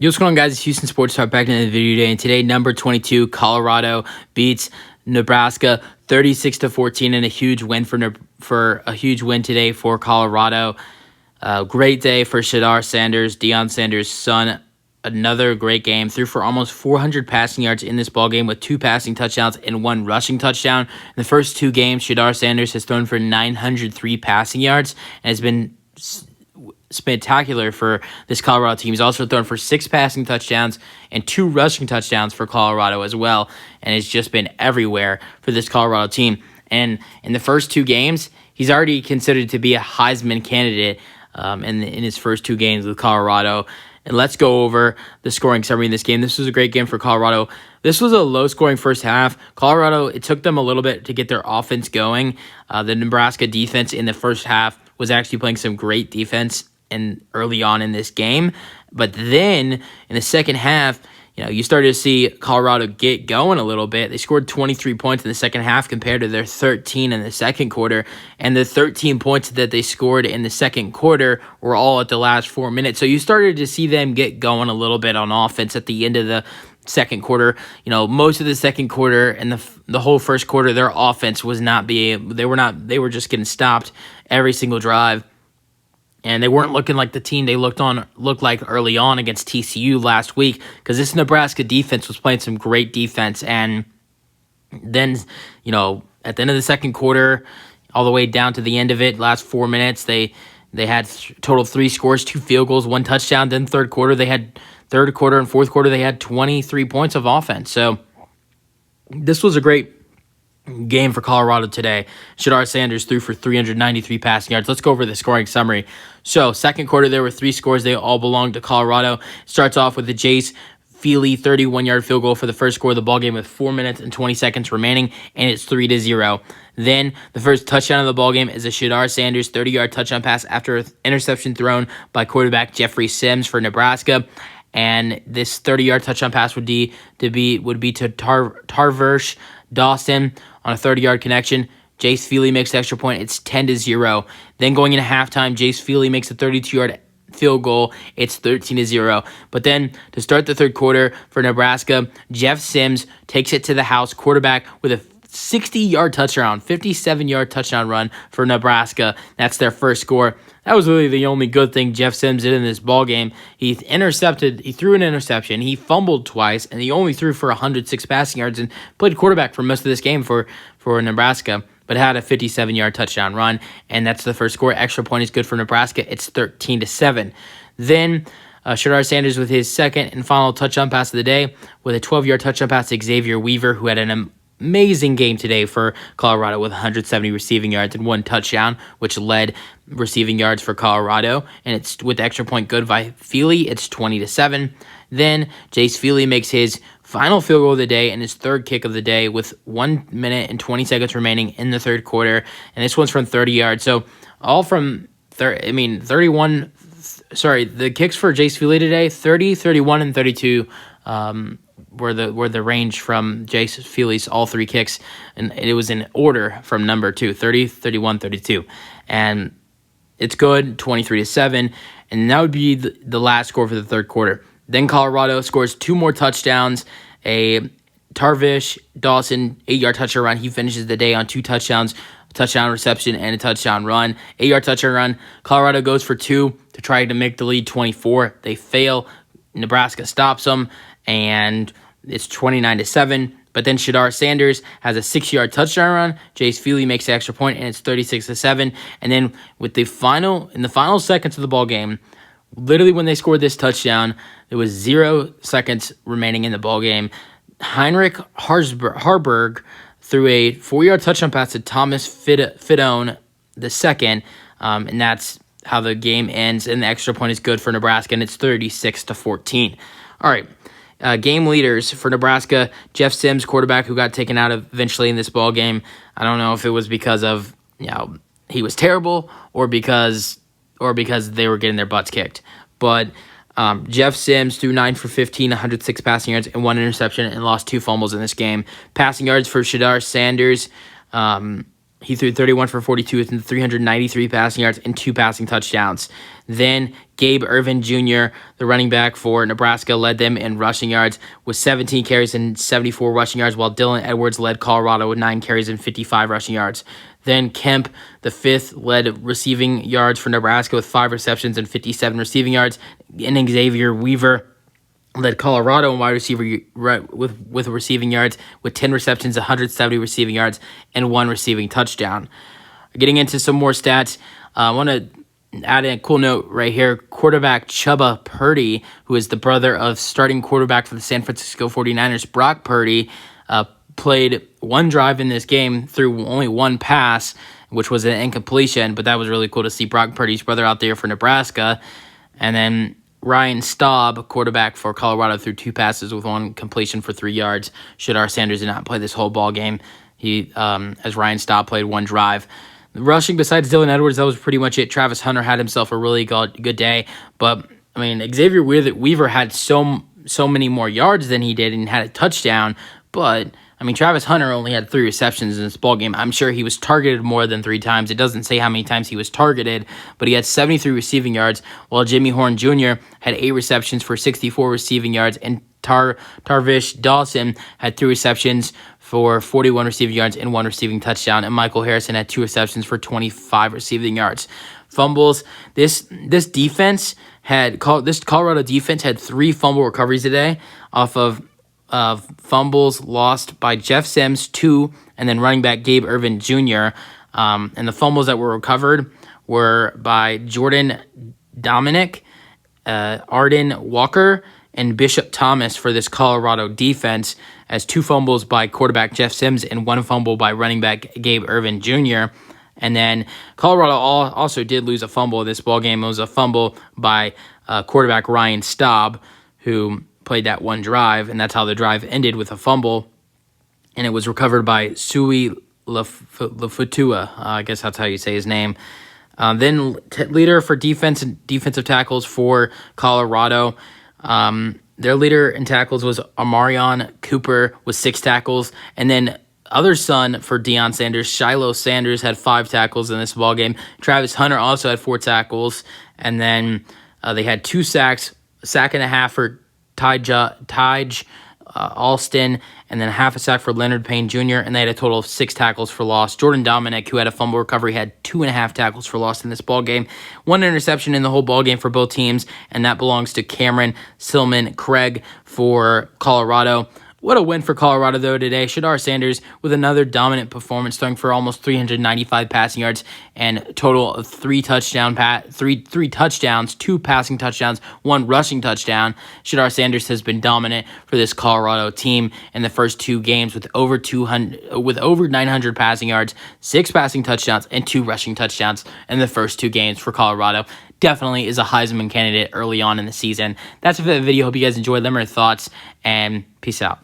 Yo, what's going on, guys? It's Houston Sports Talk back in the video today. And today, number 22, Colorado beats Nebraska 36-14 in a huge win for a huge win today for Colorado. Great day for Shedeur Sanders, Deion Sanders' son. Another great game. Threw for almost 400 passing yards in this ballgame with 2 passing touchdowns and 1 rushing touchdown. In the first 2 games, Shedeur Sanders has thrown for 903 passing yards and has been spectacular for this Colorado team. He's also thrown for 6 passing touchdowns and 2 rushing touchdowns for Colorado as well, and has just been everywhere for this Colorado team. And in the first 2 games, he's already considered to be a Heisman candidate in his first 2 games with Colorado. And let's go over the scoring summary in this game. This was a great game for Colorado. This was a low-scoring first half. Colorado, it took them a little bit to get their offense going. The Nebraska defense in the first half was actually playing some great defense and early on in this game. But then in the second half, you started to see Colorado get going a little bit. They scored 23 points in the second half compared to their 13 in the second quarter. And the 13 points that they scored in the second quarter were all at the last 4 minutes. So you started to see them get going a little bit on offense at the end of the second quarter. Most of the second quarter and the whole first quarter, their offense was not they were just getting stopped every single drive. And they weren't looking like the team they looked like early on against TCU last week, because this Nebraska defense was playing some great defense. And then, at the end of the second quarter, all the way down to the end of it, last 4 minutes, they had total of 3 scores, 2 field goals, 1 touchdown. Then third quarter and fourth quarter, they had 23 points of offense. So this was a great game for Colorado today. Shedeur Sanders threw for 393 passing yards. Let's go over the scoring summary. So, second quarter, there were 3 scores. They all belonged to Colorado. Starts off with the Jace Feely 31-yard field goal for the first score of the ballgame with 4 minutes and 20 seconds remaining, and it's 3-0. Then, the first touchdown of the ballgame is a Shedeur Sanders 30-yard touchdown pass after an interception thrown by quarterback Jeffrey Sims for Nebraska. And this 30-yard touchdown pass would be to Tarversh Dawson on a 30-yard connection. Jace Feely makes the extra point. It's 10-0. Then going into halftime, Jace Feely makes a 32-yard field goal. It's 13-0. But then to start the third quarter for Nebraska, Jeff Sims takes it to the house, quarterback with a 60-yard touchdown, 57-yard touchdown run for Nebraska. That's their first score. That was really the only good thing Jeff Sims did in this ballgame. He threw an interception, he fumbled twice, and he only threw for 106 passing yards and played quarterback for most of this game for Nebraska, but had a 57-yard touchdown run, and that's the first score. Extra point is good for Nebraska. It's 13-7. Then Shedeur Sanders with his second and final touchdown pass of the day with a 12-yard touchdown pass to Xavier Weaver, who had an amazing game today for Colorado with 170 receiving yards and 1 touchdown, which led receiving yards for Colorado. And it's with the extra point good by Feely. It's 20-7. Then Jace Feely makes his final field goal of the day and his third kick of the day with 1 minute and 20 seconds remaining in the third quarter. And this one's from 30 yards. So all from 31. Sorry, the kicks for Jace Feely today, 30, 31, and 32. Were the range from Jace Feely's all 3 kicks, and it was in order from number 2, 30, 31, 32. And it's good, 23-7, and that would be the last score for the third quarter. Then Colorado scores 2 more touchdowns, a Tarvish Dawson 8-yard touchdown run. He finishes the day on 2 touchdowns, touchdown reception, and a touchdown run. 8-yard touchdown run. Colorado goes for 2 to try to make the lead 24. They fail. Nebraska stops them, and it's 29-7. But then Shedeur Sanders has a 6-yard touchdown run. Jace Feely makes the extra point, and it's 36-7. And then in the final seconds of the ball game, literally when they scored this touchdown, there was 0 seconds remaining in the ball game. Heinrich Harburg threw a 4-yard touchdown pass to Thomas Fidone II, and that's how the game ends. And the extra point is good for Nebraska, and it's 36-14. All right. Game leaders for Nebraska, Jeff Sims, quarterback, who got taken out eventually in this ball game. I don't know if it was because of he was terrible or because they were getting their butts kicked. But Jeff Sims threw 9 for 15, 106 passing yards, and 1 interception, and lost 2 fumbles in this game. Passing yards for Shedeur Sanders, He threw 31 for 42 with 393 passing yards and 2 passing touchdowns. Then Gabe Ervin Jr., the running back for Nebraska, led them in rushing yards with 17 carries and 74 rushing yards, while Dylan Edwards led Colorado with 9 carries and 55 rushing yards. Then Kemp, the fifth, led receiving yards for Nebraska with 5 receptions and 57 receiving yards. And Xavier Weaver led Colorado in wide receiver with receiving yards with 10 receptions, 170 receiving yards, and 1 receiving touchdown. Getting into some more stats, I want to add in a cool note right here. Quarterback Chubba Purdy, who is the brother of starting quarterback for the San Francisco 49ers, Brock Purdy, played 1 drive in this game through only 1 pass, which was an incompletion, but that was really cool to see Brock Purdy's brother out there for Nebraska. And then Ryan Staub, quarterback for Colorado, threw 2 passes with 1 completion for 3 yards. Shedeur Sanders did not play this whole ball game. As Ryan Staub played 1 drive. Rushing, besides Dylan Edwards, that was pretty much it. Travis Hunter had himself a really good day. But, I mean, Xavier Weaver had so many more yards than he did and had a touchdown. But, I mean, Travis Hunter only had 3 receptions in this ballgame. I'm sure he was targeted more than 3 times. It doesn't say how many times he was targeted, but he had 73 receiving yards, while Jimmy Horn Jr. had 8 receptions for 64 receiving yards, and Tarvish Dawson had 3 receptions for 41 receiving yards and 1 receiving touchdown, and Michael Harrison had 2 receptions for 25 receiving yards. Fumbles. This Colorado defense had 3 fumble recoveries today off of fumbles lost by Jeff Sims, 2, and then running back Gabe Ervin Jr. And the fumbles that were recovered were by Jordan Dominic, Arden Walker, and Bishop Thomas for this Colorado defense, as 2 fumbles by quarterback Jeff Sims and 1 fumble by running back Gabe Ervin Jr. And then Colorado also did lose a fumble in this ballgame. It was a fumble by quarterback Ryan Staub, who played that 1 drive, and that's how the drive ended, with a fumble. And it was recovered by Sui Lafutua. I guess that's how you say his name. Then leader for defense and defensive tackles for Colorado. Their leader in tackles was Amarion Cooper with 6 tackles. And then other son for Deion Sanders, Shiloh Sanders, had 5 tackles in this ballgame. Travis Hunter also had 4 tackles. And then they had 2 sacks, a sack and a half for Tage Alston, and then half a sack for Leonard Payne Jr., and they had a total of 6 tackles for loss. Jordan Dominic, who had a fumble recovery, had 2.5 tackles for loss in this ballgame. 1 interception in the whole ballgame for both teams, and that belongs to Cameron Silman Craig for Colorado. What a win for Colorado, though, today. Shedeur Sanders with another dominant performance, throwing for almost 395 passing yards and a total of 3 touchdowns, 2 passing touchdowns, 1 rushing touchdown. Shedeur Sanders has been dominant for this Colorado team in the first 2 games with over 900 passing yards, 6 passing touchdowns, and 2 rushing touchdowns in the first 2 games for Colorado. Definitely is a Heisman candidate early on in the season. That's it for the video. Hope you guys enjoyed. Let me know your thoughts, and peace out.